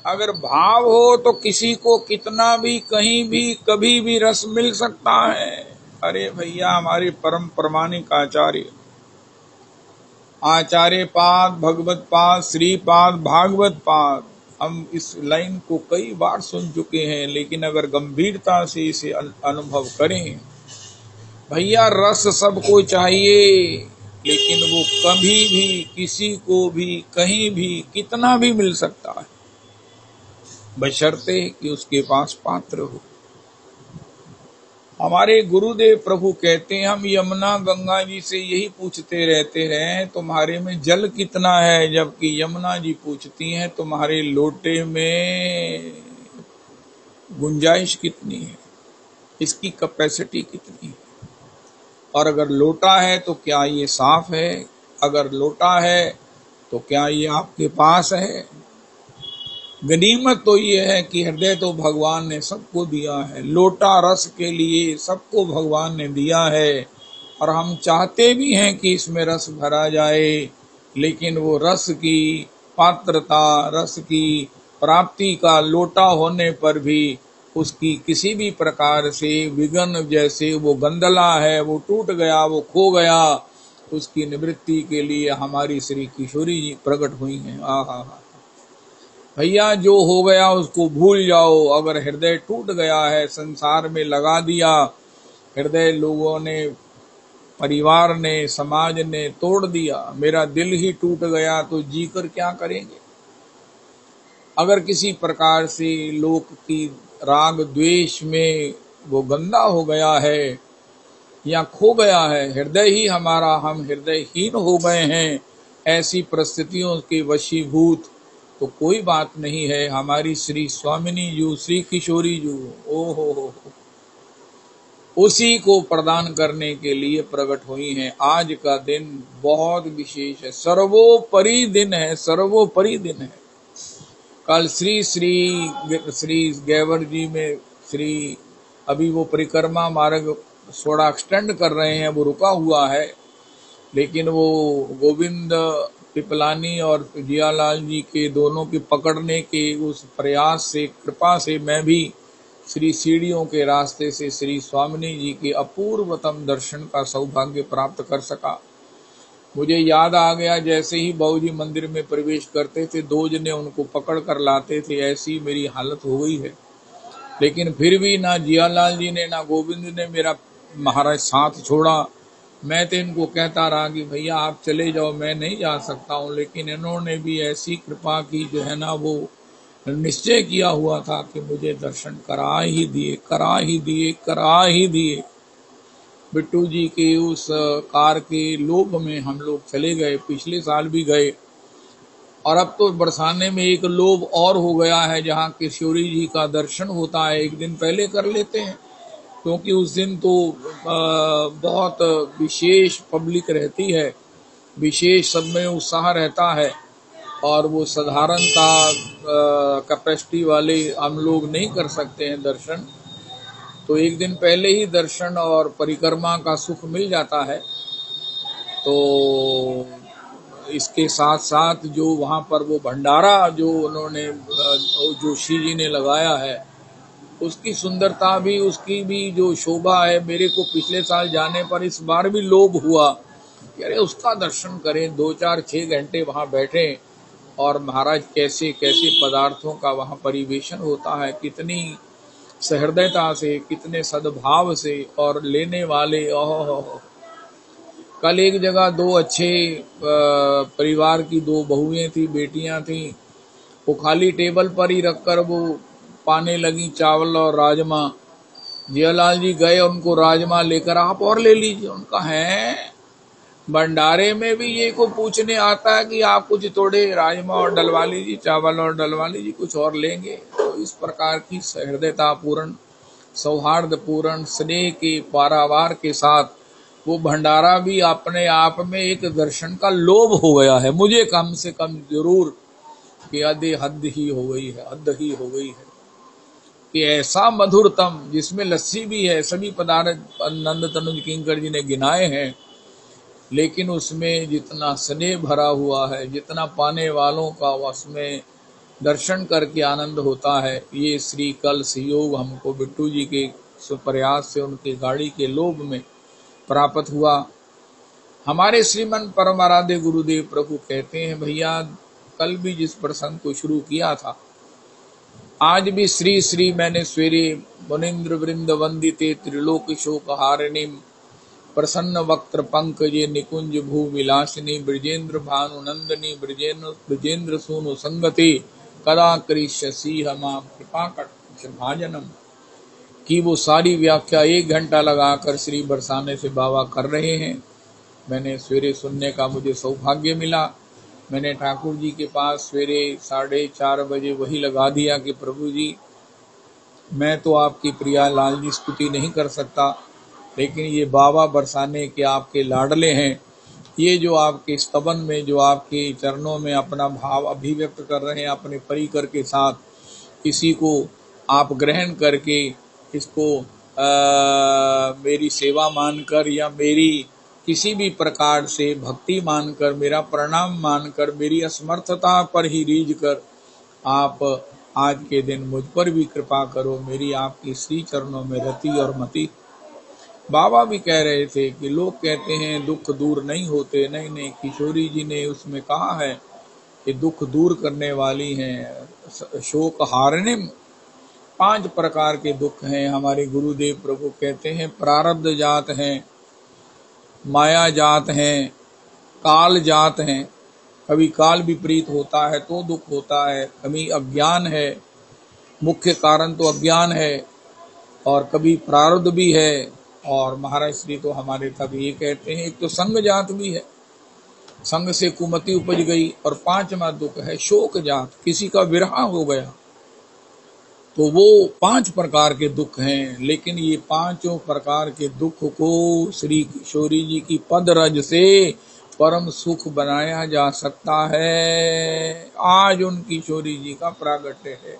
अगर भाव हो तो किसी को कितना भी कहीं भी कभी भी रस मिल सकता है। अरे भैया, हमारे परम प्रमाणिक आचार्य पाद, भगवत पाद, श्रीपाद, भागवत पाद, हम इस लाइन को कई बार सुन चुके हैं, लेकिन अगर गंभीरता से इसे अनुभव करें, भैया रस सबको चाहिए, लेकिन वो कभी भी किसी को भी कहीं भी कितना भी मिल सकता है, बशर्ते कि उसके पास पात्र हो। हमारे गुरुदेव प्रभु कहते हैं, हम यमुना गंगा जी से यही पूछते रहते रहे तुम्हारे में जल कितना है, जबकि यमुना जी पूछती हैं तुम्हारे लोटे में गुंजाइश कितनी है, इसकी कैपेसिटी कितनी है। और अगर लोटा है तो क्या ये साफ है, अगर लोटा है तो क्या ये आपके पास है। गनीमत तो ये है कि हृदय तो भगवान ने सबको दिया है, लोटा रस के लिए सबको भगवान ने दिया है, और हम चाहते भी हैं कि इसमें रस भरा जाए, लेकिन वो रस की पात्रता, रस की प्राप्ति का लोटा होने पर भी उसकी किसी भी प्रकार से विघ्न, जैसे वो गंदला है, वो टूट गया, वो खो गया, उसकी निवृत्ति के लिए हमारी श्री किशोरी जी प्रकट हुई हैं। आहा भैया, जो हो गया उसको भूल जाओ। अगर हृदय टूट गया है, संसार में लगा दिया, हृदय लोगों ने, परिवार ने, समाज ने तोड़ दिया, मेरा दिल ही टूट गया, तो जीकर क्या करेंगे। अगर किसी प्रकार से लोक की राग द्वेष में वो गंदा हो गया है या खो गया है, हृदय ही हमारा, हम हृदयहीन हो गए हैं, ऐसी परिस्थितियों के वशीभूत, तो कोई बात नहीं है। हमारी श्री स्वामिनी जू, श्री किशोरी जू, हो, उसी को प्रदान करने के लिए प्रकट हुई हैं। आज का दिन बहुत विशेष है, सर्वोपरि दिन है, सर्वोपरि दिन है। कल श्री गैवर जी में अभी वो परिक्रमा मार्ग थोड़ा एक्सटेंड कर रहे हैं, वो रुका हुआ है, लेकिन वो गोविंद पिपलानी और जियालाल जी के दोनों की पकड़ने के उस प्रयास से, कृपा से, मैं भी श्री सीढ़ियों के रास्ते से श्री स्वामिनी जी के अपूर्वतम दर्शन का सौभाग्य प्राप्त कर सका। मुझे याद आ गया, जैसे ही बाबूजी मंदिर में प्रवेश करते थे, 2 जने उनको पकड़ कर लाते थे, ऐसी मेरी हालत हो गई है। लेकिन फिर भी ना जियालाल जी ने, ना गोविंद ने मेरा महाराज साथ छोड़ा। मैं तो इनको कहता रहा कि भैया आप चले जाओ, मैं नहीं जा सकता हूँ, लेकिन इन्होंने भी ऐसी कृपा की, जो है ना, वो निश्चय किया हुआ था कि मुझे दर्शन करा ही दिए, करा ही दिए, करा ही दिए। बिट्टू जी के उस कार के लोभ में हम लोग चले गए, पिछले साल भी गए, और अब तो बरसाने में एक लोभ और हो गया है, जहाँ किशोरी जी का दर्शन होता है, एक दिन पहले कर लेते हैं, क्योंकि उस दिन तो बहुत विशेष पब्लिक रहती है, विशेष सब में उत्साह रहता है, और वो साधारणता कैपेसिटी वाले हम लोग नहीं कर सकते हैं दर्शन। तो एक दिन पहले ही दर्शन और परिक्रमा का सुख मिल जाता है। तो इसके साथ साथ जो वहाँ पर वो भंडारा जो उन्होंने जोशी जी ने लगाया है, उसकी सुंदरता भी, उसकी भी जो शोभा है, मेरे को पिछले साल जाने पर इस बार भी लोभ हुआ कि अरे उसका दर्शन करें, 2, 4, 6 घंटे वहाँ बैठे, और महाराज कैसे कैसे पदार्थों का वहाँ परिवेशन होता है, कितनी सहृदयता से, कितने सद्भाव से, और लेने वाले, ओह। कल एक जगह 2 अच्छे परिवार की 2 बहुएं थी, बेटियां थी, वो खाली टेबल पर ही रखकर वो पाने लगी चावल और राजमा। जियालाल जी गए, उनको राजमा लेकर, आप और ले लीजिए। उनका है भंडारे में भी ये को पूछने आता है कि आप कुछ थोड़े राजमा और डलवा लीजिए, चावल और डलवा लीजिए, कुछ और लेंगे। तो इस प्रकार की सहृदयता पूर्ण, सौहार्द पूर्ण, स्नेह के पारावार के साथ वो भंडारा भी अपने आप में एक दर्शन का लोभ हो गया है। मुझे कम से कम जरूर कि हद ही हो गई है, हद ही हो गई है कि ऐसा मधुरतम, जिसमें लस्सी भी है, सभी पदार्थ नंद तनुज किंकर जी ने गिनाए हैं, लेकिन उसमें जितना स्नेह भरा हुआ है, जितना पाने वालों का उसमें दर्शन करके आनंद होता है। ये श्री कल सहयोग हमको बिट्टू जी के प्रयास से उनकी गाड़ी के लोभ में प्राप्त हुआ। हमारे श्रीमन परम आराध्य गुरुदेव प्रभु कहते हैं, भैया कल भी जिस प्रसंग को शुरू किया था, आज भी श्री श्री मैंने स्वेरे मुनिंद्र वृंद वंदिते त्रिलोक शोक हारिणी प्रसन्न वक्त्र पंकजे निकुंज भू विलासिनी ब्रजेंद्र भानु नंदनी ब्रजेंद्र सूनु संगते कदा करिष्यसि हमा कृपा कट भाजनम की वो सारी व्याख्या 1 घंटा लगाकर श्री बरसाने से बाबा कर रहे हैं। मैंने सवेरे सुनने का मुझे सौभाग्य मिला। मैंने ठाकुर जी के पास सवेरे 4:30 बजे वही लगा दिया कि प्रभु जी, मैं तो आपकी प्रिया लाल जी स्तुति नहीं कर सकता, लेकिन ये बाबा बरसाने के आपके लाडले हैं, ये जो आपके स्तवन में, जो आपके चरणों में अपना भाव अभिव्यक्त कर रहे हैं अपने परिकर के साथ, इसी को आप ग्रहण करके इसको मेरी सेवा मानकर या मेरी किसी भी प्रकार से भक्ति मानकर, मेरा प्रणाम मानकर, मेरी असमर्थता पर ही रीझ कर आप आज के दिन मुझ पर भी कृपा करो। मेरी आपकी श्री चरणों में रति और मति। बाबा भी कह रहे थे कि लोग कहते हैं दुख दूर नहीं होते, नहीं नहीं, किशोरी जी ने उसमें कहा है कि दुख दूर करने वाली हैं, शोक हारिणी। 5 प्रकार के दुख हैं। हमारे गुरुदेव प्रभु कहते हैं प्रारब्ध जात हैं, माया जात हैं, काल जात हैं। कभी काल विपरीत होता है तो दुख होता है, कभी अज्ञान है, मुख्य कारण तो अज्ञान है, और कभी प्रारब्ध भी है। और महाराज श्री तो हमारे तक ये कहते हैं एक तो संग जात भी है, संग से कुमति उपज गई। और 5वां दुख है शोक जात, किसी का विरह हो गया। तो वो 5 प्रकार के दुख हैं। लेकिन ये 5 प्रकार के दुख को श्री किशोरी जी की पद रज से परम सुख बनाया जा सकता है। आज उन किशोरी जी का प्रागट्य है।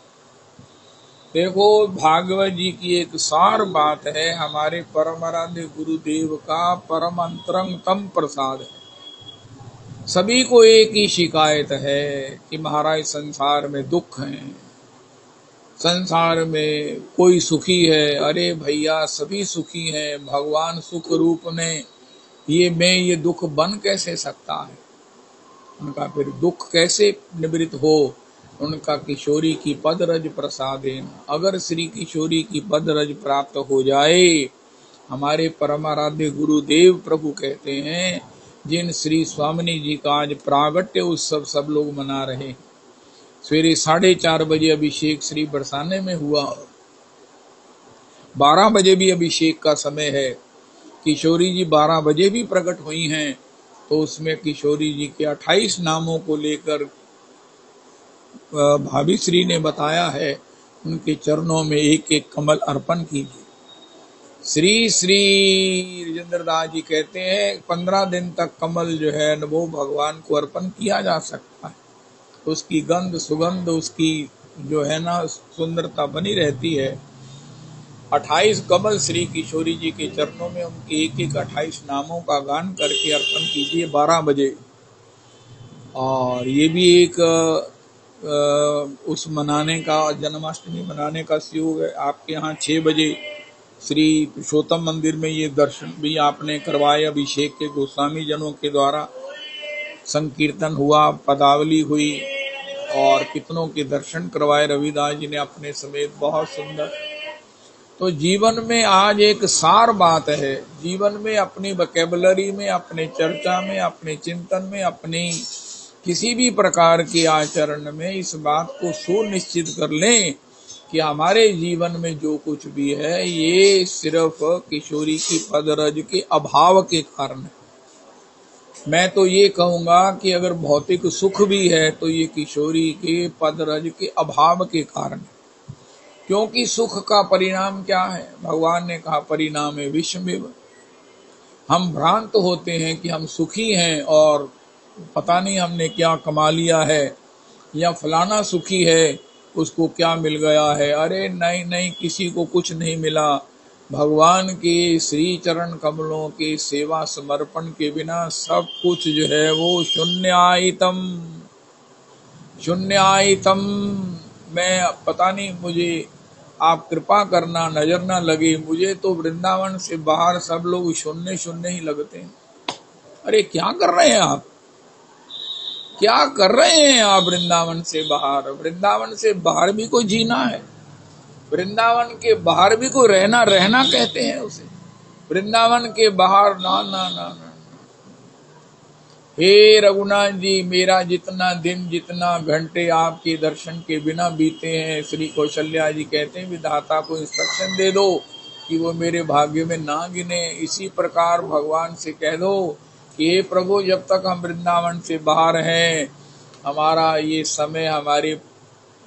देखो, भागवत जी की एक सार बात है, हमारे परम आराध्य गुरुदेव का परम अंतरंगतम प्रसाद है। सभी को एक ही शिकायत है कि महाराज संसार में दुख हैं, संसार में कोई सुखी है। अरे भैया, सभी सुखी हैं। भगवान सुख रूप में ये दुख बन कैसे सकता है? उनका फिर दुख कैसे निवृत्त हो? उनका किशोरी की पदरज प्रसादेन। अगर श्री किशोरी की पदरज प्राप्त हो जाए, हमारे परमाराध्य गुरुदेव प्रभु कहते हैं, जिन श्री स्वामिनी जी का आज प्रागट्य उत्सव सब लोग मना रहे हैं। सवेरे 4:30 बजे अभिषेक श्री बरसाने में हुआ, 12 बजे भी अभिषेक का समय है। किशोरी जी 12 बजे भी प्रकट हुई हैं। तो उसमें किशोरी जी के 28 नामों को लेकर भाभी श्री ने बताया है, उनके चरणों में एक एक कमल अर्पण कीजिए। श्री श्री राजेंद्र दास जी कहते हैं 15 दिन तक कमल जो है वो भगवान को अर्पण किया जा सकता है। उसकी गंध सुगंध, उसकी जो है ना सुंदरता बनी रहती है। 28 कमल श्री किशोरी जी के चरणों में उनके एक एक 28 नामों का गान करके अर्पण कीजिए 12 बजे। और ये भी एक उस मनाने का, जन्माष्टमी मनाने का सुयोग है। आपके यहाँ 6 बजे श्री पुरुषोत्तम मंदिर में ये दर्शन भी आपने करवाए। अभिषेक के गोस्वामी जनों के द्वारा संकीर्तन हुआ, पदावली हुई और कितनों के दर्शन करवाए रविदास जी ने अपने समेत। बहुत सुंदर। तो जीवन में आज एक सार बात है। जीवन में अपनी वोकैबुलरी में, अपने चर्चा में, अपने चिंतन में, अपनी किसी भी प्रकार के आचरण में इस बात को सुनिश्चित कर लें कि हमारे जीवन में जो कुछ भी है ये सिर्फ किशोरी की पदरज के अभाव के कारण है। मैं तो ये कहूंगा कि अगर भौतिक सुख भी है तो ये किशोरी के पदरज के अभाव के कारण है। क्योंकि सुख का परिणाम क्या है? भगवान ने कहा परिणाम है विषमेव। हम भ्रांत होते हैं कि हम सुखी हैं और पता नहीं हमने क्या कमा लिया है, या फलाना सुखी है उसको क्या मिल गया है। अरे नहीं नहीं, किसी को कुछ नहीं मिला। भगवान के श्री चरण कमलों के सेवा समर्पण के बिना सब कुछ जो है वो शून्यायतम शून्यायतम, मैं पता नहीं, मुझे आप कृपा करना नजर ना लगे, मुझे तो वृंदावन से बाहर सब लोग शून्य शून्य ही लगते हैं। अरे क्या कर रहे हैं आप, क्या कर रहे हैं आप वृंदावन से बाहर? वृंदावन से बाहर भी कोई जीना है, वृंदावन के बाहर भी कोई रहना, रहना कहते हैं उसे। वृंदावन के बाहर ना ना ना ना। हे रघुनाथ जी, मेरा जितना दिन जितना घंटे आपके दर्शन के बिना बीते हैं, श्री कौशल्या जी कहते हैं विधाता को इंस्ट्रक्शन दे दो कि वो मेरे भाग्य में ना गिने। इसी प्रकार भगवान से कह दो कि हे प्रभु, जब तक हम वृंदावन से बाहर हैं, हमारा ये समय हमारे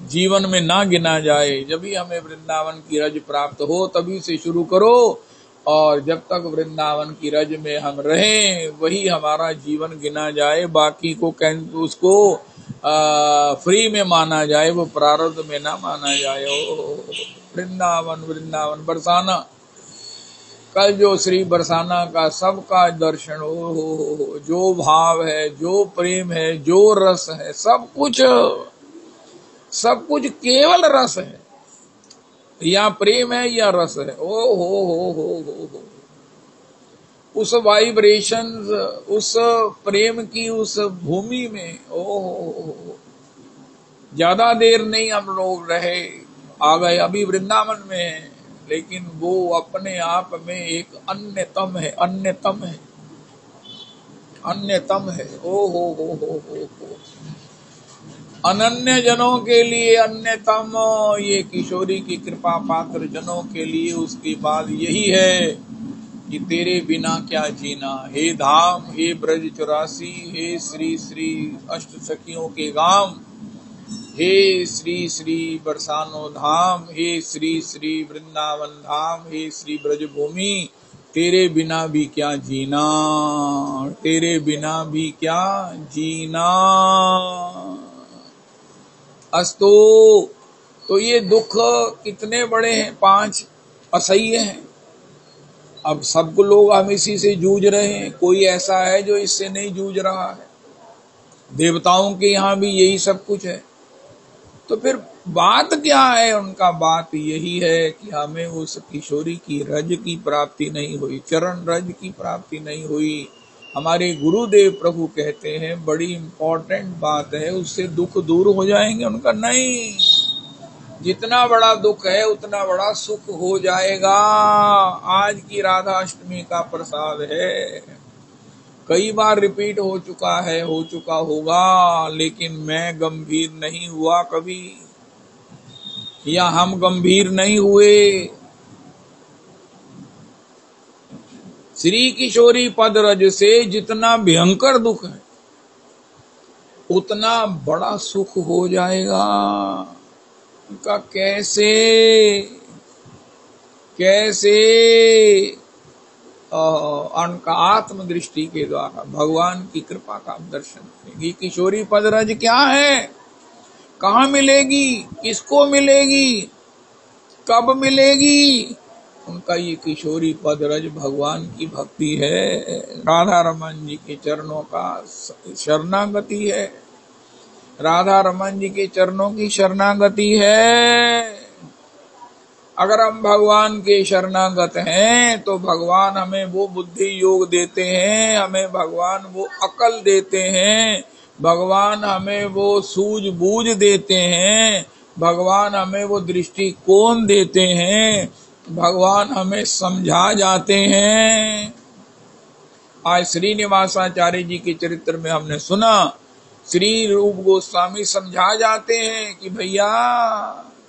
जीवन में ना गिना जाए। जब भी हमें वृंदावन की रज प्राप्त हो तभी से शुरू करो, और जब तक वृंदावन की रज में हम रहें वही हमारा जीवन गिना जाए। बाकी को उसको फ्री में माना जाए, वो प्रारब्ध में ना माना जाए। ओ वृंदावन वृंदावन बरसाना, कल जो श्री बरसाना का सबका दर्शन हो, जो भाव है, जो प्रेम है, जो रस है, सब कुछ केवल रस है, या प्रेम है या रस है। ओ हो। उस वाइब्रेशंस, उस प्रेम की उस भूमि में, ओ हो। ज्यादा देर नहीं हम लोग रहे, आ गए, अभी वृंदावन में है, लेकिन वो अपने आप में एक अन्यतम है, अन्यतम है, अन्यतम है। ओ हो। अनन्य जनों के लिए अन्यतम, ये किशोरी की कृपा पात्र जनों के लिए उसकी बात यही है कि तेरे बिना क्या जीना। हे धाम, हे ब्रज 84, हे श्री श्री अष्ट सखियों के गांव, हे श्री श्री बरसानो धाम, हे श्री श्री वृंदावन धाम, हे श्री ब्रज भूमि, तेरे बिना भी क्या जीना, तेरे बिना भी क्या जीना। अस्तो, तो ये दुख कितने बड़े हैं, 5 असह्य हैं। अब सब लोग हम इसी से जूझ रहे हैं, कोई ऐसा है जो इससे नहीं जूझ रहा है? देवताओं के यहाँ भी यही सब कुछ है। तो फिर बात क्या है उनका? बात यही है कि हमें उस किशोरी की रज की प्राप्ति नहीं हुई, चरण रज की प्राप्ति नहीं हुई। हमारे गुरुदेव प्रभु कहते हैं बड़ी इंपॉर्टेंट बात है, उससे दुख दूर हो जाएंगे। उनका नहीं, जितना बड़ा दुख है उतना बड़ा सुख हो जाएगा। आज की राधा अष्टमी का प्रसाद है, कई बार रिपीट हो चुका है, हो चुका होगा, लेकिन मैं गंभीर नहीं हुआ कभी, या हम गंभीर नहीं हुए। श्री किशोरी पद रज से जितना भयंकर दुख है उतना बड़ा सुख हो जाएगा। उनका कैसे उनका आत्म दृष्टि के द्वारा भगवान की कृपा का दर्शन करेंगे। किशोरी पद रज क्या है, कहाँ मिलेगी, किसको मिलेगी, कब मिलेगी? उनका ये किशोरी पद रज भगवान की भक्ति है, राधा रमन जी के चरणों का शरणागति है, राधा रमन जी के चरणों की शरणागति है। अगर हम भगवान के शरणागत हैं तो भगवान हमें वो बुद्धि योग देते हैं, हमें भगवान वो अकल देते हैं, भगवान हमें वो सूझबूझ देते हैं, भगवान हमें वो दृष्टिकोण देते हैं, भगवान हमें समझा जाते हैं। आज श्रीनिवासाचार्य जी के चरित्र में हमने सुना, श्री रूप गोस्वामी समझा जाते हैं कि भैया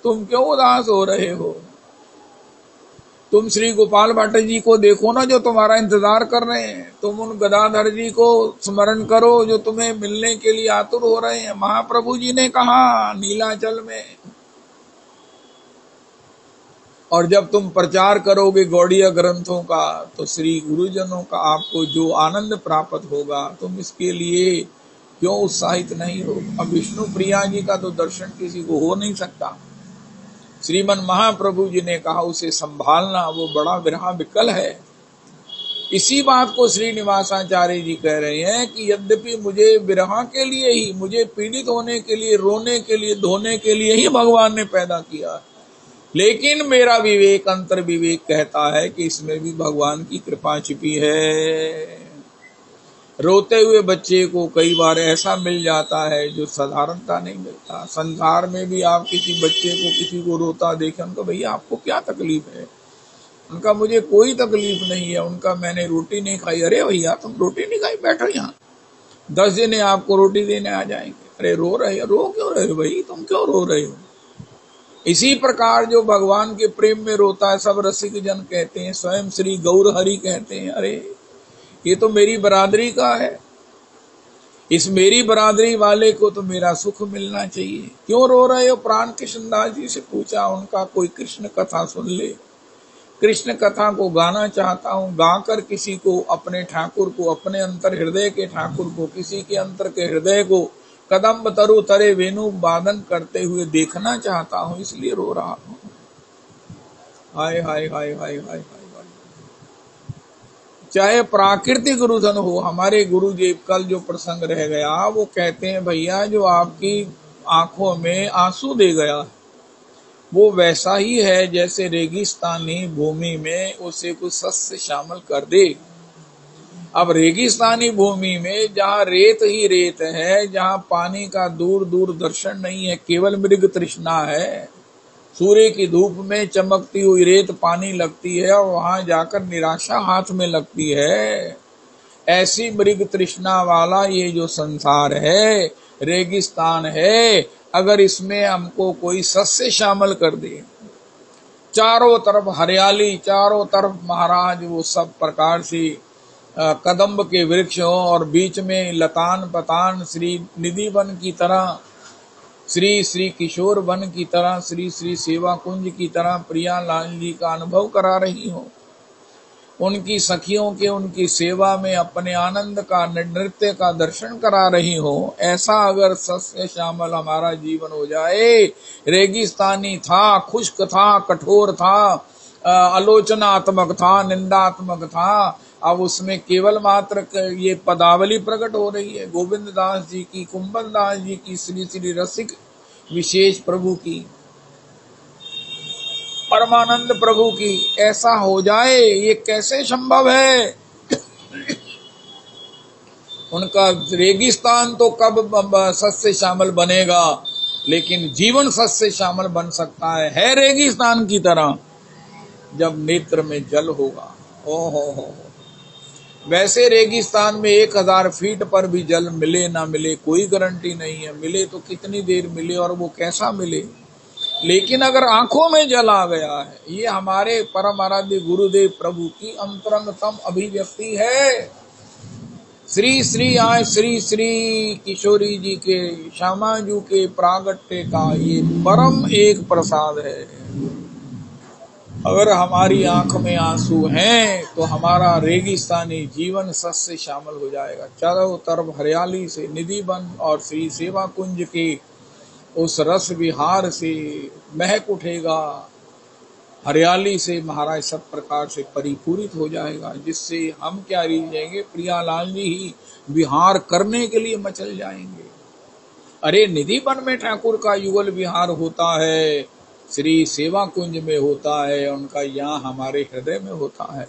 तुम क्यों उदास हो रहे हो, तुम श्री गोपाल भट्ट जी को देखो ना जो तुम्हारा इंतजार कर रहे हैं, तुम उन गदाधर जी को स्मरण करो जो तुम्हें मिलने के लिए आतुर हो रहे हैं। महाप्रभु जी ने कहा नीलाचल में, और जब तुम प्रचार करोगे गौड़ीय ग्रंथों का तो श्री गुरुजनों का आपको जो आनंद प्राप्त होगा, तुम इसके लिए क्यों उत्साहित नहीं हो? अब विष्णु प्रिया जी का तो दर्शन किसी को हो नहीं सकता। श्रीमन महाप्रभु जी ने कहा उसे संभालना वो बड़ा विरहा विकल है, इसी बात को श्रीनिवासाचार्य जी कह रहे हैं कि यद्यपि मुझे विरह के लिए ही, मुझे पीड़ित होने के लिए, रोने के लिए, धोने के लिए ही भगवान ने पैदा किया, लेकिन मेरा विवेक, अंतर विवेक कहता है कि इसमें भी भगवान की कृपा छिपी है। रोते हुए बच्चे को कई बार ऐसा मिल जाता है जो साधारणता नहीं मिलता। संसार में भी आप किसी बच्चे को, किसी को रोता देखें, उनका भैया आपको क्या तकलीफ है? उनका मुझे कोई तकलीफ नहीं है। उनका मैंने रोटी नहीं खाई। अरे भैया तुम रोटी नहीं खाई, बैठो यहाँ, 10 जने आपको रोटी देने आ जाएंगे। अरे रो रहे हो, रो क्यों रहे हो भाई, तुम क्यों रो रहे हो? इसी प्रकार जो भगवान के प्रेम में रोता है, सब रसिक जन कहते हैं, स्वयं श्री गौर हरि कहते हैं, अरे ये तो मेरी बरादरी का है, इस मेरी बरादरी वाले को तो मेरा सुख मिलना चाहिए, क्यों रो रहे हो? प्राण कृष्णदास जी से पूछा, उनका कोई कृष्ण कथा सुन ले। कृष्ण कथा को गाना चाहता हूँ, गाकर किसी को, अपने ठाकुर को, अपने अंतर हृदय के ठाकुर को, किसी के अंतर के हृदय को कदम्ब तरु तरे वेणु वादन करते हुए देखना चाहता हूँ, इसलिए रो रहा हूँ। हाय हाय हाय हाय हाय हाय। चाहे प्राकृतिक रुदन हो, हमारे गुरुदेव कल जो प्रसंग रह गया, वो कहते हैं भैया जो आपकी आंखों में आंसू दे गया वो वैसा ही है जैसे रेगिस्तानी भूमि में उसे कुछ शस्य शामिल कर दे। अब रेगिस्तानी भूमि में जहाँ रेत ही रेत है, जहाँ पानी का दूर दूर दर्शन नहीं है, केवल मृग तृष्णा है, सूर्य की धूप में चमकती हुई रेत पानी लगती है और वहां जाकर निराशा हाथ में लगती है। ऐसी मृग तृष्णा वाला ये जो संसार है, रेगिस्तान है, अगर इसमें हमको कोई सस्य शामिल कर दे, चारों तरफ हरियाली, चारों तरफ महाराज वो सब प्रकार से कदम्ब के वृक्ष हो और बीच में लतान पतान श्री निधि वन की तरह, श्री श्री किशोर वन की तरह, श्री श्री सेवा कुंज की तरह प्रिया लाल जी का अनुभव करा रही हो, उनकी सखियों के उनकी सेवा में अपने आनंद का, नृत्य का दर्शन करा रही हो, ऐसा अगर सस्य श्यामल हमारा जीवन हो जाए। रेगिस्तानी था, खुश्क था, कठोर था, आलोचनात्मक था, निंदात्मक था, अब उसमें केवल मात्र ये पदावली प्रकट हो रही है, गोविंद दास जी की, कुंभन दास जी की, श्री श्री रसिक विशेष प्रभु की, परमानंद प्रभु की, ऐसा हो जाए, ये कैसे संभव है? उनका रेगिस्तान तो कब सस्य शामिल बनेगा, लेकिन जीवन सस्य शामिल बन सकता है रेगिस्तान की तरह, जब नेत्र में जल होगा। ओहो, वैसे रेगिस्तान में 1000 फीट पर भी जल मिले ना मिले कोई गारंटी नहीं है, मिले तो कितनी देर मिले और वो कैसा मिले, लेकिन अगर आंखों में जल आ गया है, ये हमारे परम आराध्य गुरुदेव प्रभु की अंतरंगतम अभिव्यक्ति है। श्री श्री आय श्री श्री किशोरी जी के, श्यामाजू के प्रागट्य का ये परम एक प्रसाद है। अगर हमारी आंख में आंसू हैं तो हमारा रेगिस्तानी जीवन सस्य शामिल हो जाएगा, चारों तरफ हरियाली से निधि वन और श्री सेवा कुंज के उस रस विहार से महक उठेगा, हरियाली से महाराज सब प्रकार से परिपूरित हो जाएगा, जिससे हम क्या रीझेंगे, प्रियालाल जी ही विहार करने के लिए मचल जाएंगे। अरे निधि वन में ठाकुर का युगल विहार होता है, श्री सेवा कुंज में होता है, उनका यहाँ हमारे हृदय में होता है।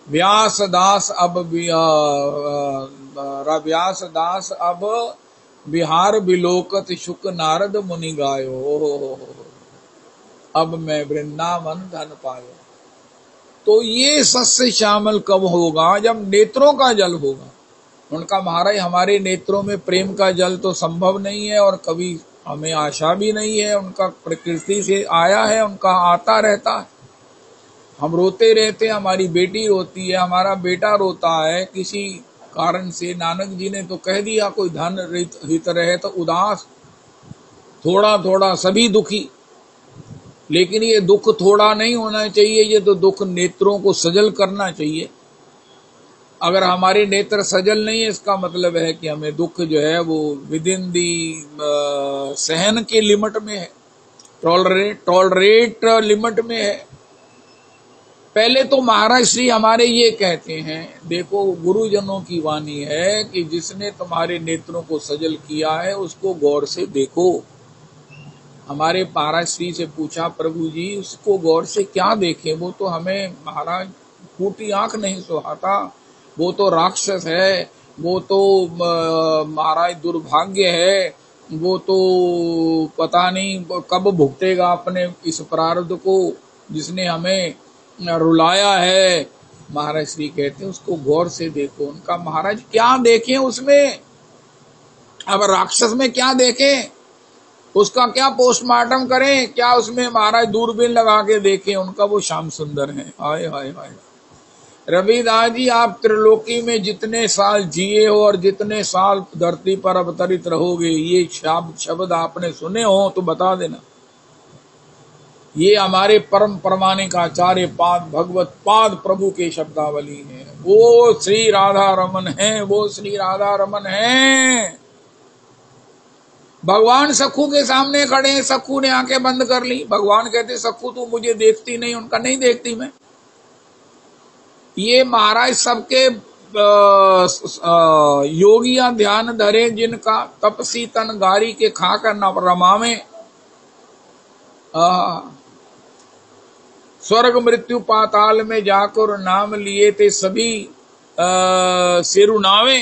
व्यास दास अब बिहार बिलोकत शुक नारद मुनि गायो, अब मैं वृंदावन धन पायो। तो ये सस्य श्यामल कब होगा? जब नेत्रों का जल होगा। उनका महाराज हमारे नेत्रों में प्रेम का जल तो संभव नहीं है और कभी हमें आशा भी नहीं है, उनका प्रकृति से आया है, उनका आता रहता है। हम रोते रहते हैं, हमारी बेटी रोती है, हमारा बेटा रोता है, किसी कारण से नानक जी ने तो कह दिया कोई धन हित रहे तो उदास, थोड़ा थोड़ा सभी दुखी, लेकिन ये दुख थोड़ा नहीं होना चाहिए, ये तो दुख नेत्रों को सजल करना चाहिए। अगर हमारे नेत्र सजल नहीं है, इसका मतलब है कि हमें दुख जो है वो विद इन दी सहन के लिमिट में है, टॉलरेट लिमिट में है। पहले तो महाराज श्री हमारे ये कहते हैं, देखो गुरुजनों की वाणी है कि जिसने तुम्हारे नेत्रों को सजल किया है उसको गौर से देखो। हमारे महाराज श्री से पूछा, प्रभु जी उसको गौर से क्या देखें, वो तो हमें महाराज फूटी आंख नहीं सुहाता, वो तो राक्षस है, वो तो महाराज दुर्भाग्य है, वो तो पता नहीं कब भुगतेगा अपने इस प्रारब्ध को जिसने हमें रुलाया है। महाराज श्री कहते हैं उसको गौर से देखो। उनका महाराज क्या देखें उसमें, अब राक्षस में क्या देखें, उसका क्या पोस्टमार्टम करें, क्या उसमें महाराज दूरबीन लगा के देखें, उनका वो श्याम सुंदर है। हाय हाय हाय। रविदास जी आप त्रिलोकी में जितने साल जिए हो और जितने साल धरती पर अवतरित रहोगे, ये शब्द आपने सुने हो तो बता देना। ये हमारे परम प्रमाणिक आचार्य पाद भगवत पाद प्रभु के शब्दावली है। वो श्री राधा रमन है, वो श्री राधा रमन है। भगवान सखू के सामने खड़े हैं, सखू ने आंखें बंद कर ली। भगवान कहते सखू तू मुझे देखती नहीं, उनका नहीं देखती मैं। ये महाराज सबके योगिया ध्यान धरे जिनका, तपसी तन गारी के खाकर न रमावे, स्वर्ग मृत्यु पाताल में जाकर नाम लिए थे सभी सिरुनावे।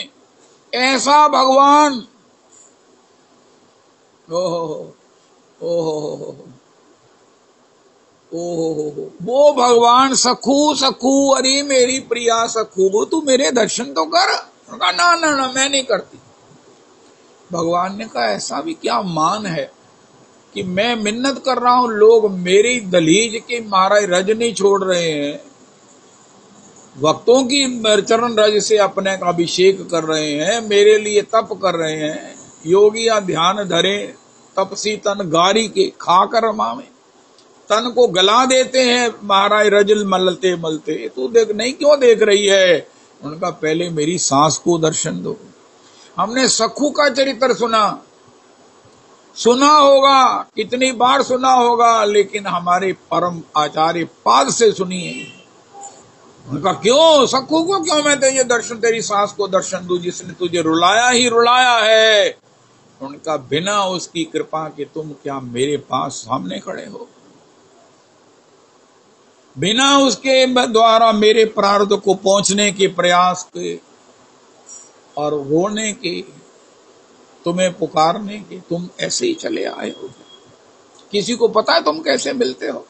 ऐसा भगवान, ओहो ओहो ओहो, वो भगवान सखू सखू, अरे मेरी प्रिया सखू वो तू मेरे दर्शन तो कर। ना ना ना मैं नहीं करती। भगवान ने कहा ऐसा भी क्या मान है कि मैं मिन्नत कर रहा हूं, लोग मेरी दलीज के महाराज रज नहीं छोड़ रहे हैं, भक्तों की चरण रज से अपने का अभिषेक कर रहे हैं, मेरे लिए तप कर रहे हैं। योगिया ध्यान धरे तपसी तन गारी के खाकर रमावे, तन को गला देते हैं महाराज रजल मलते मलते। तू देख नहीं क्यों देख रही है? उनका पहले मेरी सांस को दर्शन दो। हमने सखू का चरित्र सुना होगा, कितनी बार सुना होगा, लेकिन हमारे परम आचार्य पाद से सुनिए। उनका क्यों सखू को क्यों मैं तुझे दर्शन, तेरी सांस को दर्शन दूं जिसने तुझे रुलाया ही रुलाया है। उनका बिना उसकी कृपा के तुम क्या मेरे पास सामने खड़े हो, बिना उसके द्वारा मेरे प्रारब्ध को पहुंचने के प्रयास के और होने के, तुम्हें पुकारने के, तुम ऐसे ही चले आए हो। किसी को पता है तुम कैसे मिलते हो?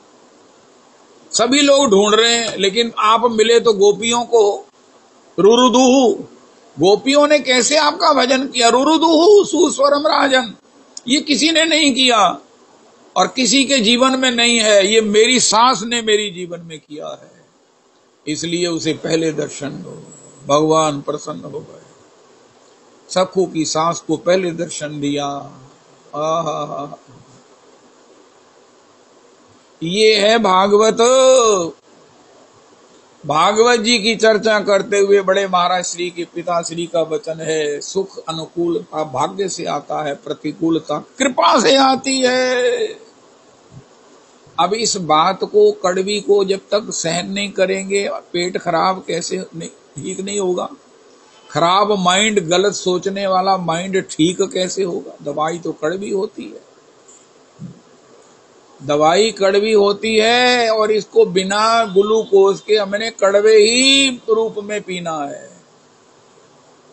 सभी लोग ढूंढ रहे हैं, लेकिन आप मिले तो गोपियों को। रुरुदुहु, गोपियों ने कैसे आपका भजन किया। रुरुदुहु सुस्वरम राजन, ये किसी ने नहीं किया और किसी के जीवन में नहीं है, ये मेरी सांस ने मेरी जीवन में किया है। इसलिए उसे पहले दर्शन दो। भगवान प्रसन्न हो गए, सखू की सांस को पहले दर्शन दिया। आहा, ये है भागवत। भागवत जी की चर्चा करते हुए बड़े महाराज श्री के पिता श्री का वचन है, सुख अनुकूलता भाग्य से आता है, प्रतिकूलता कृपा से आती है। अब इस बात को, कड़वी को जब तक सहन नहीं करेंगे, पेट खराब कैसे ठीक नहीं होगा। खराब माइंड, गलत सोचने वाला माइंड ठीक कैसे होगा। दवाई तो कड़वी होती है, दवाई कड़वी होती है, और इसको बिना ग्लूकोज के हमने कड़वे ही रूप में पीना है।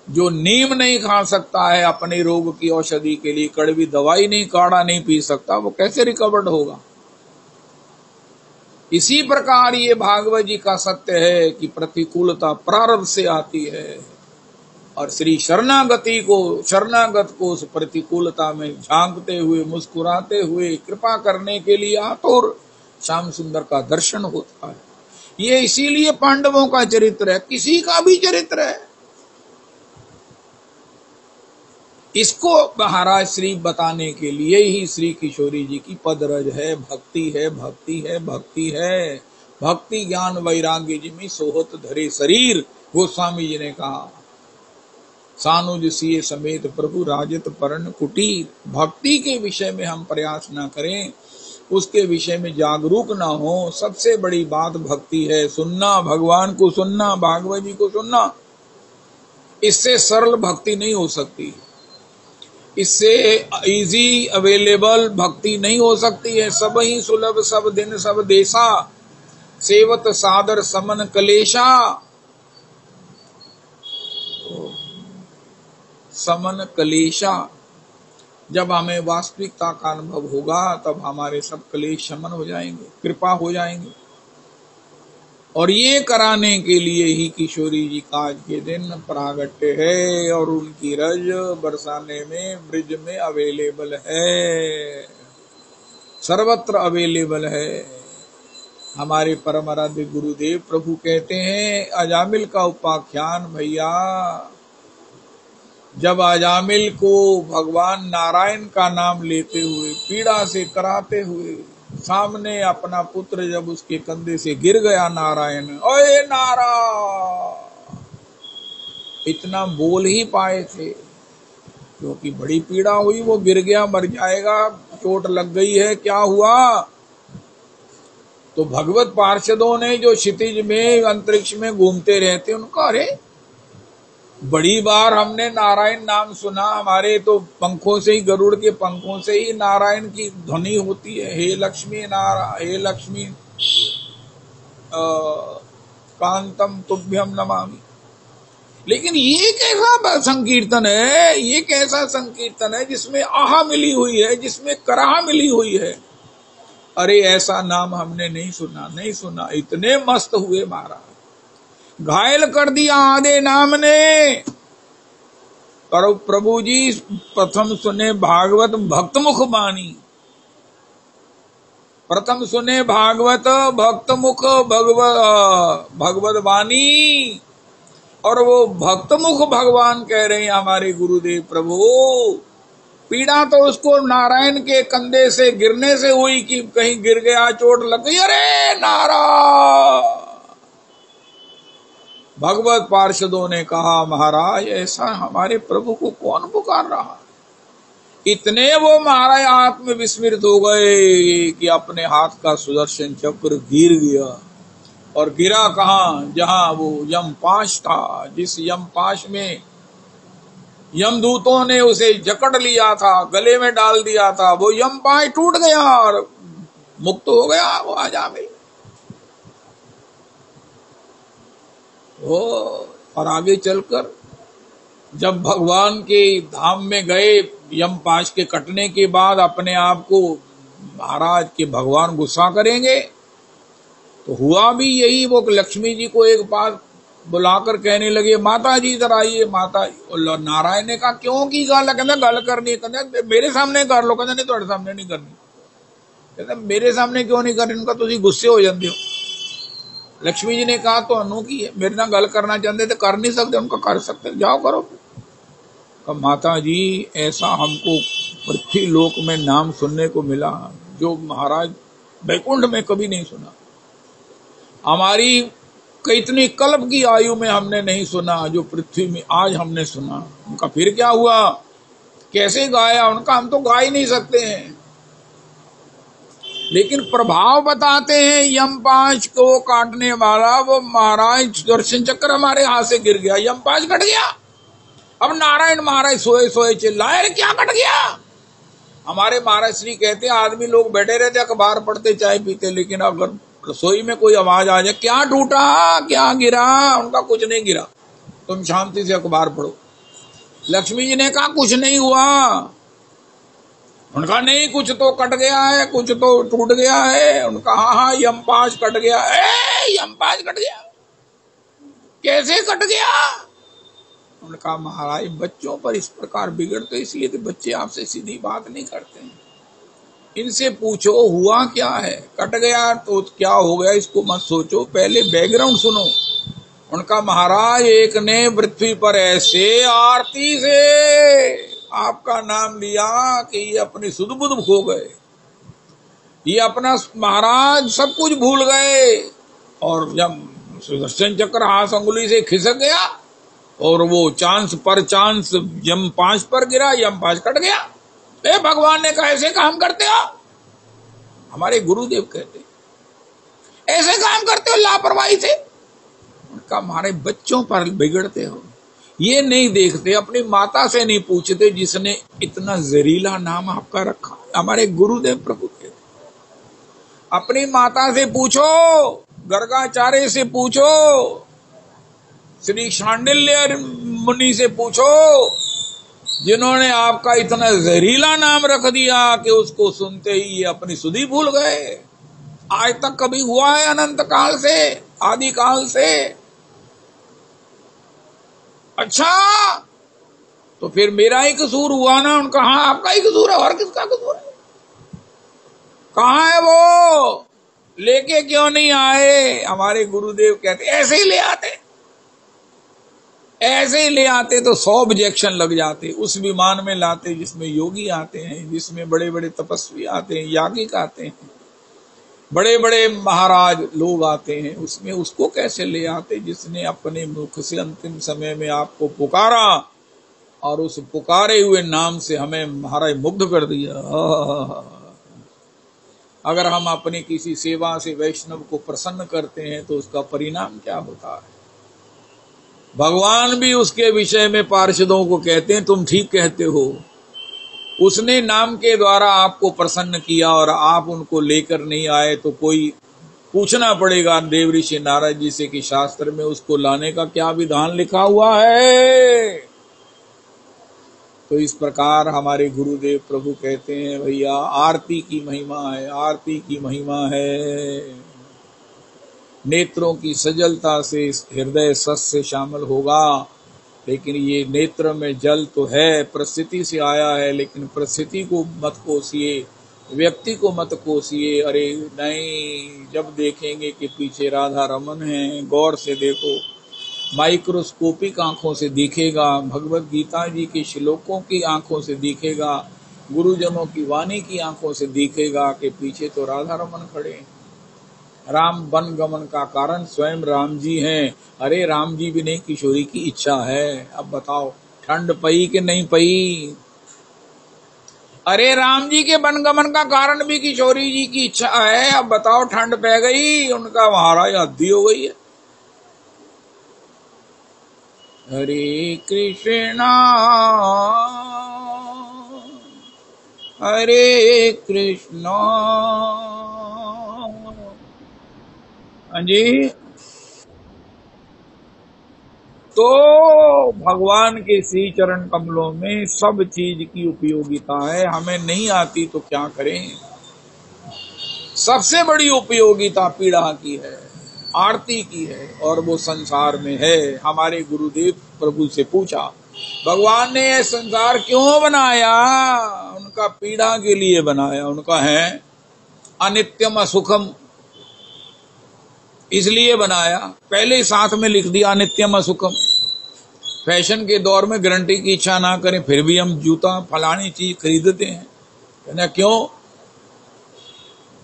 जो नीम नहीं खा सकता है अपने रोग की औषधि के लिए, कड़वी दवाई नहीं, काढ़ा नहीं पी सकता, वो कैसे रिकवर्ड होगा। इसी प्रकार ये भागवत जी का सत्य है कि प्रतिकूलता प्रारब्ध से आती है, और श्री शरणागति को, शरणागत को उस प्रतिकूलता में झांकते हुए, मुस्कुराते हुए कृपा करने के लिए आतुर श्याम सुंदर का दर्शन होता है। ये इसीलिए पांडवों का चरित्र है, किसी का भी चरित्र है। इसको महाराज श्री बताने के लिए ही श्री किशोरी जी की पदरज है, भक्ति है, भक्ति है, भक्ति है। भक्ति ज्ञान वैराग्य जिमि सोहत धरे शरीर, गोस्वामी जी ने कहा। सानुज सिए समेत प्रभु राजत परण कुटीर। भक्ति के विषय में हम प्रयास ना करें, उसके विषय में जागरूक ना हो। सबसे बड़ी बात भक्ति है, सुनना, भगवान को सुनना, भागवत जी को सुनना। इससे सरल भक्ति नहीं हो सकती, इससे इजी अवेलेबल भक्ति नहीं हो सकती है। सब ही सुलभ सब दिन सब देशा, सेवत सादर समन कलेशा। समन कलेशा, जब हमें वास्तविकता का अनुभव होगा तब हमारे सब कलेश शमन हो जाएंगे, कृपा हो जाएंगे। और ये कराने के लिए ही किशोरी जी का आज के दिन प्रागट्य है और उनकी रज बरसाने में ब्रिज में अवेलेबल है, सर्वत्र अवेलेबल है। हमारे परम आराध्य गुरुदेव प्रभु कहते हैं, अजामिल का उपाख्यान भैया, जब अजामिल को भगवान नारायण का नाम लेते हुए, पीड़ा से कराते हुए, सामने अपना पुत्र जब उसके कंधे से गिर गया, नारायण, ओए नारा, इतना बोल ही पाए थे क्योंकि बड़ी पीड़ा हुई। वो गिर गया, मर जाएगा, चोट लग गई है, क्या हुआ? तो भगवत पार्षदों ने जो क्षितिज में अंतरिक्ष में घूमते रहते, उनका, अरे बड़ी बार हमने नारायण नाम सुना, हमारे तो पंखों से ही, गरुड़ के पंखों से ही नारायण की ध्वनि होती है, हे लक्ष्मी हे लक्ष्मी कांतम तुभ्यम नमामि। लेकिन ये कैसा संकीर्तन है, ये कैसा संकीर्तन है जिसमें आहा मिली हुई है, जिसमें कराह मिली हुई है। अरे ऐसा नाम हमने नहीं सुना। इतने मस्त हुए महाराज, घायल कर दिया आधे नाम ने। पर प्रभु जी प्रथम सुने भागवत भक्त मुख बानी, प्रथम सुने भागवत भक्त मुख भगवत वाणी। और वो भक्त मुख भगवान कह रहे हैं हमारे गुरुदेव प्रभु, पीड़ा तो उसको नारायण के कंधे से गिरने से हुई कि कहीं गिर गया, चोट लग गई, अरे नारायण। भगवत पार्षदों ने कहा, महाराज ऐसा हमारे प्रभु को कौन पुकार रहा? इतने वो महाराज आत्मविस्मृत हो गए कि अपने हाथ का सुदर्शन चक्र गिर गया। और गिरा कहाँ? जहां वो यमपाश था, जिस यमपाश में यमदूतों ने उसे जकड़ लिया था, गले में डाल दिया था, वो यमपाश टूट गया और मुक्त हो गया वो अजामिल। और आगे चलकर जब भगवान के धाम में गए, यमपाश के कटने के बाद अपने आप को महाराज के भगवान गुस्सा करेंगे, तो हुआ भी यही। वो लक्ष्मी जी को एक बार बुलाकर कहने लगे, माता जी इधर आइए, माता जी। और नारायण ने कहा, क्यों की गल? कहते गल करनी, कहते मेरे सामने कर लो। कहते नहीं, तुम्हारे सामने नहीं करनी। कहते मेरे सामने क्यों नहीं करनी? उनका तुम गुस्से हो जाते हो। लक्ष्मी जी ने कहा, तो अनु की है, मेरे ना गल करना चाहते थे, कर नहीं सकते, उनका कर सकते, जाओ करो। कहा, माता जी ऐसा हमको पृथ्वी लोक में नाम सुनने को मिला जो महाराज बैकुंठ में कभी नहीं सुना, हमारी कितनी कल्प की आयु में हमने नहीं सुना, जो पृथ्वी में आज हमने सुना। उनका फिर क्या हुआ, कैसे गाया? उनका हम तो गा ही नहीं सकते हैं, लेकिन प्रभाव बताते हैं। यमपाश को काटने वाला वो महाराज सुदर्शन चक्र हमारे हाथ से गिर गया, यमपाश कट गया। अब नारायण महाराज सोए सोए चिल्लाए, क्या कट गया? हमारे महाराज श्री कहते हैं, आदमी लोग बैठे रहते, अखबार पढ़ते, चाय पीते, लेकिन अगर रसोई में कोई आवाज आ जाए, क्या टूटा, क्या गिरा? उनका कुछ नहीं गिरा, तुम शांति से अखबार पढ़ो। लक्ष्मी जी ने कहा, कुछ नहीं हुआ। उनका नहीं, कुछ तो कट गया है, कुछ तो टूट गया है। उनका हाँ, यमपाश कट गया। यमपाश कट गया, कैसे कट गया? उनका महाराज बच्चों पर इस प्रकार बिगड़ते इसलिए कि बच्चे आपसे सीधी बात नहीं करते हैं, इनसे पूछो हुआ क्या है। कट गया तो क्या हो गया इसको मत सोचो, पहले बैकग्राउंड सुनो। उनका महाराज एक ने पृथ्वी पर ऐसे आरती से आपका नाम लिया कि ये अपनी सुध बुध खो गए, ये अपना महाराज सब कुछ भूल गए। और जब सुदर्शन चक्र हाथ अंगुली से खिसक गया और वो चांस पर चांस यमपाश पर गिरा, यमपाश कट गया। भगवान ने कहा, ऐसे काम करते हो? हमारे गुरुदेव कहते ऐसे काम करते हो लापरवाही से। उनका हमारे बच्चों पर बिगड़ते हो, ये नहीं देखते, अपनी माता से नहीं पूछते जिसने इतना जहरीला नाम आपका रखा। हमारे गुरुदेव प्रभु कहते अपनी माता से पूछो, गर्गाचार्य से पूछो, श्री शांडिल्य मुनि से पूछो, जिन्होंने आपका इतना जहरीला नाम रख दिया कि उसको सुनते ही ये अपनी सुधि भूल गए। आज तक कभी हुआ है? अनंत काल से, आदि काल से। अच्छा, तो फिर मेरा ही कसूर हुआ ना? उनका हाँ आपका ही कसूर है, और किसका कसूर है? कहाँ है वो? लेके क्यों नहीं आए? हमारे गुरुदेव कहते ऐसे ही ले आते, ऐसे ही ले आते तो 100 ऑब्जेक्शन लग जाते। उस विमान में लाते जिसमें योगी आते हैं, जिसमें बड़े बड़े तपस्वी आते हैं, याज्ञिक आते हैं, बड़े बड़े महाराज लोग आते हैं, उसमें उसको कैसे ले आते जिसने अपने मुख से अंतिम समय में आपको पुकारा और उस पुकारे हुए नाम से हमें महाराज मुग्ध कर दिया। अगर हम अपनी किसी सेवा से वैष्णव को प्रसन्न करते हैं तो उसका परिणाम क्या होता है? भगवान भी उसके विषय में पार्षदों को कहते हैं तुम ठीक कहते हो, उसने नाम के द्वारा आपको प्रसन्न किया और आप उनको लेकर नहीं आए तो कोई पूछना पड़ेगा देव ऋषि नारद जी से कि शास्त्र में उसको लाने का क्या विधान लिखा हुआ है। तो इस प्रकार हमारे गुरुदेव प्रभु कहते हैं भैया आरती की महिमा है, आरती की महिमा है। नेत्रों की सजलता से हृदय सस से शामिल होगा, लेकिन ये नेत्र में जल तो है, परिस्थिति से आया है, लेकिन परिस्थिति को मत कोसिए, व्यक्ति को मत कोसिए। अरे नहीं, जब देखेंगे कि पीछे राधा रमन है, गौर से देखो, माइक्रोस्कोपिक आंखों से दिखेगा, भगवत गीता जी के श्लोकों की आंखों से दिखेगा, गुरुजनों की वाणी की आंखों से दिखेगा कि पीछे तो राधा रमन खड़े हैं। राम वन गमन का कारण स्वयं राम जी हैं। अरे राम जी भी नहीं, किशोरी की इच्छा है। अब बताओ ठंड पई कि नहीं पई? अरे राम जी के वन गमन का कारण भी किशोरी जी की इच्छा है। अब बताओ ठंड पै गई, उनका महाराज हद्दी हो गई है। हरे कृष्णा हरे कृष्णा। हाँ जी, तो भगवान के श्री चरण कमलों में सब चीज की उपयोगिता है। हमें नहीं आती तो क्या करें? सबसे बड़ी उपयोगिता पीड़ा की है, आरती की है, और वो संसार में है। हमारे गुरुदेव प्रभु से पूछा भगवान ने यह संसार क्यों बनाया? उनका पीड़ा के लिए बनाया। उनका है अनित्यम असुखम, इसलिए बनाया। पहले साथ में लिख दिया अनित्यम असुखम। फैशन के दौर में गारंटी की इच्छा ना करें, फिर भी हम जूता फलानी चीज खरीदते हैं। कहना क्यों?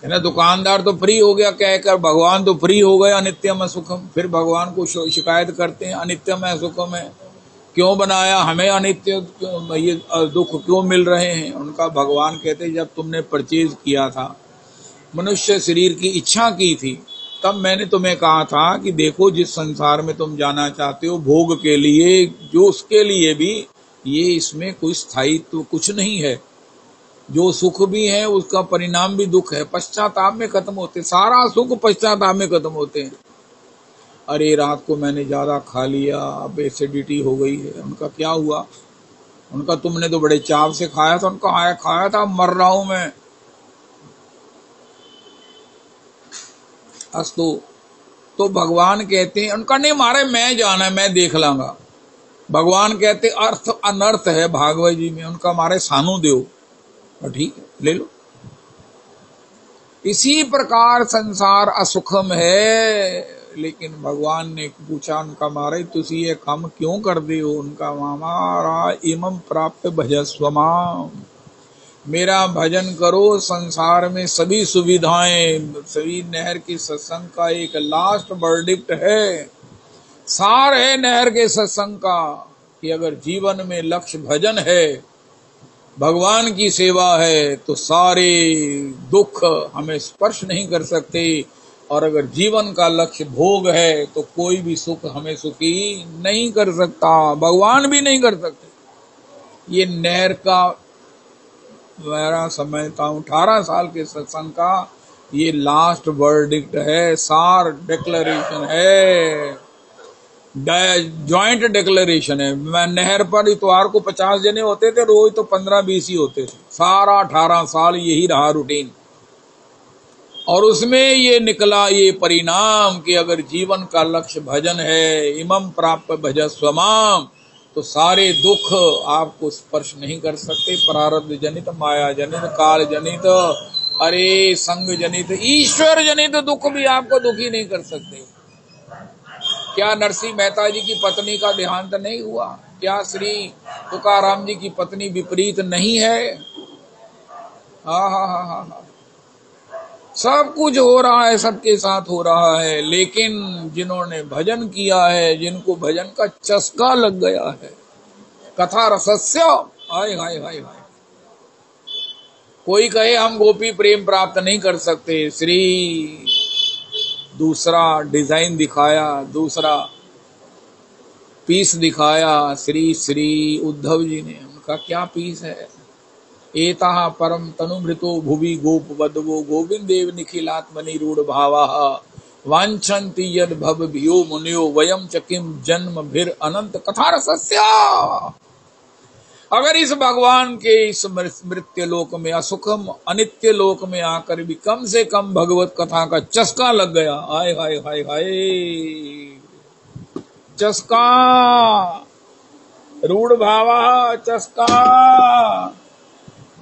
कहना दुकानदार तो फ्री हो गया कहकर, भगवान तो फ्री हो गए अनित्यम असुखम। फिर भगवान को शिकायत करते हैं अनित्यम असुखम है, क्यों बनाया? हमें अनित्य ये दुख क्यों मिल रहे हैं? उनका भगवान कहते जब तुमने परचेज किया था, मनुष्य शरीर की इच्छा की थी, तब मैंने तुम्हें कहा था कि देखो जिस संसार में तुम जाना चाहते हो भोग के लिए, जो उसके लिए भी ये इसमें कोई स्थायित्व कुछ नहीं है। जो सुख भी है उसका परिणाम भी दुख है, पश्चाताप में खत्म होते, सारा सुख पश्चाताप में खत्म होते हैं। अरे रात को मैंने ज्यादा खा लिया, अब एसिडिटी हो गई है। उनका क्या हुआ? उनका तुमने तो बड़े चाव से खाया था। उनका आया खाया था, मर रहा हूं मैं। अस्तु, तो भगवान कहते हैं उनका नहीं मारे, मैं जाना है, मैं देख लांगा। भगवान कहते अर्थ अनर्थ है भागवत जी में, उनका मारे सानू दो, ठीक है ले लो। इसी प्रकार संसार असुखम है, लेकिन भगवान ने पूछा उनका मारे तुसी ये काम क्यों कर दे हो? उनका मारा इमं प्राप्त भजस्वमा, मेरा भजन करो। संसार में सभी सुविधाएं, सभी नहर की सत्संग का एक लास्ट वर्डिक्ट है, सार है नहर के सत्संग का, कि अगर जीवन में लक्ष्य भजन है भगवान की सेवा है तो सारे दुख हमें स्पर्श नहीं कर सकते, और अगर जीवन का लक्ष्य भोग है तो कोई भी सुख हमें सुखी नहीं कर सकता, भगवान भी नहीं कर सकते। ये नहर का मेरा समझता हूँ 18 साल के सत्संग का ये लास्ट वर्डिक्ट है, सार डिक्लेरेशन है, जॉइंट डिक्लेरेशन है। मैं नहर पर इतवार को 50 जने होते थे, रोज तो 15-20 ही होते थे, सारा 18 साल यही रहा रूटीन। और उसमें ये निकला ये परिणाम कि अगर जीवन का लक्ष्य भजन है, इमं प्राप्त भजस्व माम, तो सारे दुख आपको स्पर्श नहीं कर सकते। प्रारब्ध जनित, माया जनित, काल जनित, अरे संग जनित, ईश्वर जनित दुख भी आपको दुखी नहीं कर सकते। क्या नरसिंह मेहता जी की पत्नी का देहांत नहीं हुआ? क्या श्री तुकाराम जी की पत्नी विपरीत नहीं है? हाँ हाँ हाँ हाँ हाँ, सब कुछ हो रहा है, सबके साथ हो रहा है। लेकिन जिन्होंने भजन किया है, जिनको भजन का चस्का लग गया है, कथा रसस्य, हाय हाय हाय हाय। कोई कहे हम गोपी प्रेम प्राप्त नहीं कर सकते, श्री दूसरा डिजाइन दिखाया, दूसरा पीस दिखाया श्री श्री उद्धव जी ने। उनका क्या पीस है? एता परम तनुभृतो भुवि गोप वधवो गोविंदेव निखिलात्मनि रूढ़ भावा वांछन्ति यद भव भियो मुनियो वयम च किम जन्म भिर अनंत कथा रसस्य। अगर इस भगवान के इस मृत्यु लोक में, असुखम अनित्य लोक में आकर भी कम से कम भगवत कथा का चस्का लग गया, हाय हाय हाय हाय, चस्का, रूढ़ भावा चस्का,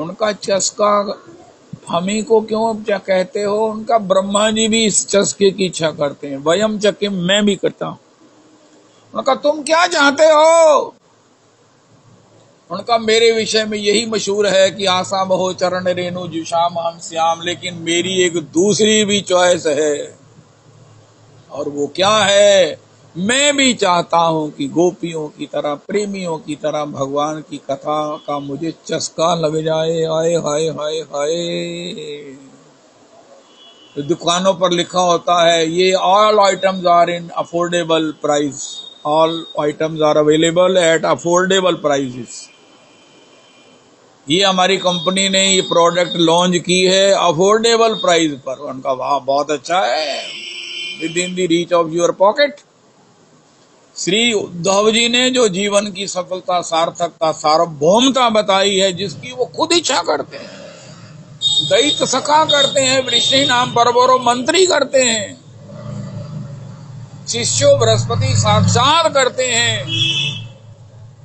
उनका चस्का हमी को क्यों क्या कहते हो? उनका ब्रह्मा जी भी इस चस्के की इच्छा करते हैं। वयम चकिम, मैं भी करता हूं। उनका तुम क्या चाहते हो? उनका मेरे विषय में यही मशहूर है कि आशा बहो चरण रेणु जुषाम हम श्याम, लेकिन मेरी एक दूसरी भी चॉइस है, और वो क्या है? मैं भी चाहता हूं कि गोपियों की तरह, प्रेमियों की तरह भगवान की कथा का मुझे चस्का लग जाए। हाय हाय हाय हाय। दुकानों पर लिखा होता है ये all items are in affordable price, all items are available at affordable prices. ये हमारी कंपनी ने ये प्रोडक्ट लॉन्च की है अफोर्डेबल प्राइस पर। उनका वाह, बहुत अच्छा है, within the reach of your pocket. Shri Uddhav ji ने जो जीवन की सफलता, सार्थकता, सार्वभौमता बताई है, जिसकी वो खुद इच्छा करते हैं, दैत्य सखा करते हैं, वृषि नाम परवरो मंत्री करते हैं, शिष्यो बृहस्पति साक्षात करते हैं,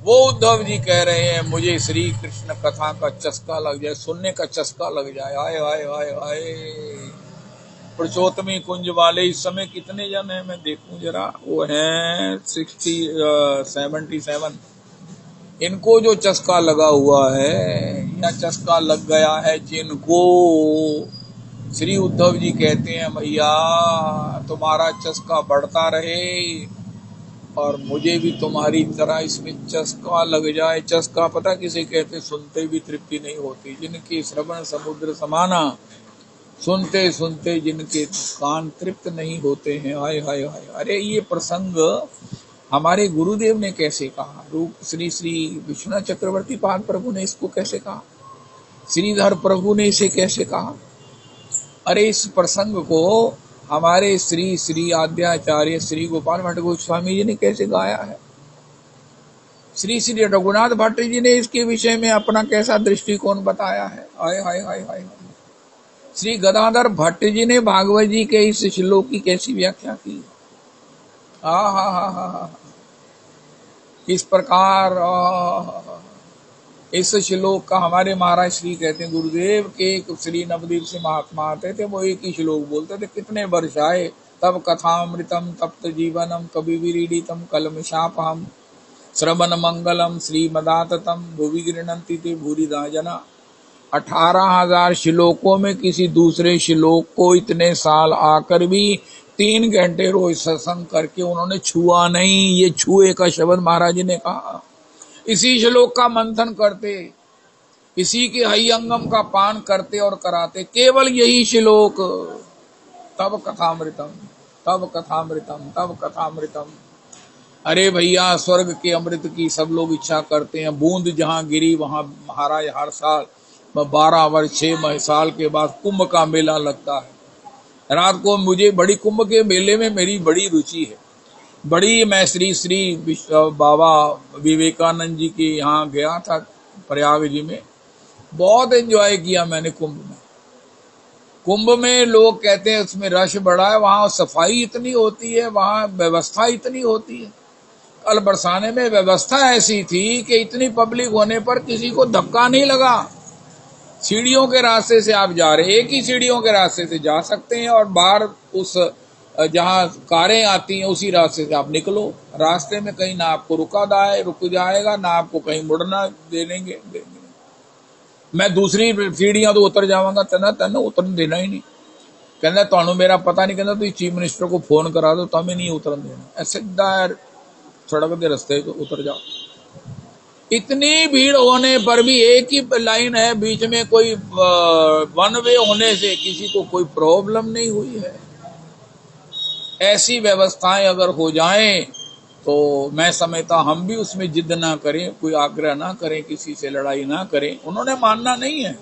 वो उद्धव जी कह रहे हैं मुझे श्री कृष्ण कथा का चस्का लग जाए, सुनने का चस्का लग जाए। आए आए आए आए। पुरुषोत्तमी कुंज वाले इस समय कितने जन हैं? मैं देखूं जरा, वो हैं 77। इनको जो चस्का लगा हुआ है, या चस्का लग गया है जिनको, श्री उद्धव जी कहते हैं भैया तुम्हारा चस्का बढ़ता रहे और मुझे भी तुम्हारी तरह इसमें चस्का लग जाए। चस्का पता किसे कहते? सुनते भी तृप्ति नहीं होती, जिनके श्रवण समुद्र समाना, सुनते सुनते जिनके कान तृप्त नहीं होते हैं। हाय हाय हाय। अरे ये प्रसंग हमारे गुरुदेव ने कैसे कहा? रूप श्री श्री विश्वनाथ चक्रवर्ती पाद प्रभु ने इसको कैसे कहा? श्रीधर प्रभु ने इसे कैसे कहा? अरे इस प्रसंग को हमारे श्री श्री आद्याचार्य श्री गोपाल भट्ट गोस्वामी जी ने कैसे गाया है? श्री श्री रघुनाथ भट्ट जी ने इसके विषय में अपना कैसा दृष्टिकोण बताया है? हाय हाय हाय हाय। श्री गदाधर भट्ट जी ने भागवत जी के इस श्लोक की कैसी व्याख्या की? हा हा हा हा। इस प्रकार इस श्लोक का हमारे महाराज श्री कहते हैं, गुरुदेव के एक श्री नवदीप से महात्मा आते थे, वो एक ही श्लोक बोलते थे, कितने वर्ष आए तब कथामृतम तप्त जीवनम कवि विरीडितम कलमशापहम श्रवण मंगलम श्रीमदाततम भुवि गृह्णन्ति ते भूरिदा जना। 18,000 श्लोकों में किसी दूसरे श्लोक को इतने साल आकर भी 3 घंटे रोज सत्संग करके उन्होंने छुआ नहीं। ये छुए का शब्द महाराज जी ने कहा। इसी श्लोक का मंथन करते, इसी के हयंगम का पान करते और कराते, केवल यही श्लोक, तब कथामृतम, तब कथामृतम, तब कथामृतम। अरे भैया, स्वर्ग के अमृत की सब लोग इच्छा करते हैं। बूंद जहां गिरी वहां महाराज हर साल 12 वर्ष 6 साल के बाद कुंभ का मेला लगता है। रात को मुझे बड़ी कुंभ के मेले में मेरी बड़ी रुचि है। बड़ी मैं श्री श्री बाबा विवेकानंद जी के यहाँ गया था प्रयाग जी में, बहुत एंजॉय किया मैंने कुंभ में। कुंभ में लोग कहते हैं उसमें रश बड़ा है, वहां सफाई इतनी होती है, वहां व्यवस्था इतनी होती है। कल बरसाने में व्यवस्था ऐसी थी कि इतनी पब्लिक होने पर किसी को धक्का नहीं लगा। सीढ़ियों के रास्ते से आप जा रहे, एक ही सीढ़ियों के रास्ते से जा सकते हैं, और बाहर उस जहां कारें आती हैं उसी रास्ते से आप निकलो। रास्ते में कहीं ना आपको रुक जाएगा, ना आपको कहीं मुड़ना देंगे। मैं दूसरी सीढ़ियां तो उतर जाऊंगा, तेना उतरन देना ही नहीं। कहना तुहानू मेरा पता नहीं, कहना तुम चीफ मिनिस्टर को फोन करा दो, तमें नहीं उतरन देना। सीधा सड़क के रास्ते तो उतर जाओ। इतनी भीड़ होने पर भी एक ही लाइन है, बीच में कोई वन वे होने से किसी को कोई प्रॉब्लम नहीं हुई है। ऐसी व्यवस्थाएं अगर हो जाएं तो मैं समझता हम भी उसमें जिद ना करें, कोई आग्रह ना करें, किसी से लड़ाई ना करें। उन्होंने मानना नहीं है,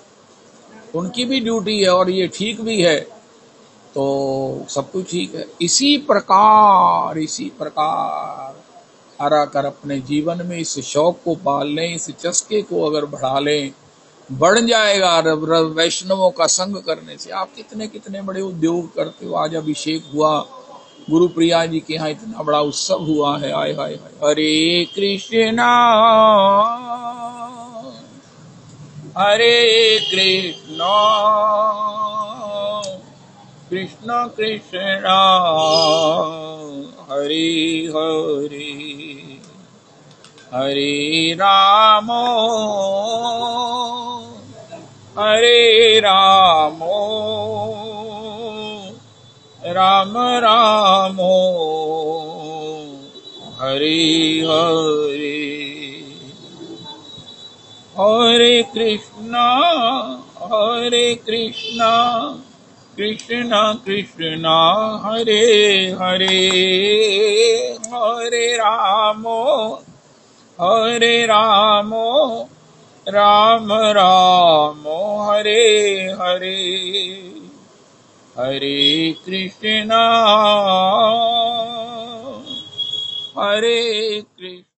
उनकी भी ड्यूटी है और ये ठीक भी है, तो सब कुछ ठीक है। इसी प्रकार हरा कर अपने जीवन में इस शौक को पाल लें, इस चस्के को अगर बढ़ा लें, बढ़ जाएगा। वैष्णवों का संग करने से आप कितने कितने बड़े उद्योग करते हो। आज अभिषेक हुआ, गुरु प्रिया जी के यहाँ इतना बड़ा उत्सव हुआ है। आय हाय हाय, हरे कृष्णा हरे कृष्णा कृष्ण कृष्णा हरे हरे, हरे रामो हरे रामो राम रामो हरे हरे, हरे कृष्णा कृष्ण कृष्ण हरे हरे, हरे रामो राम रामो हरे हरे, हरे कृष्णा हरे कृष्ण।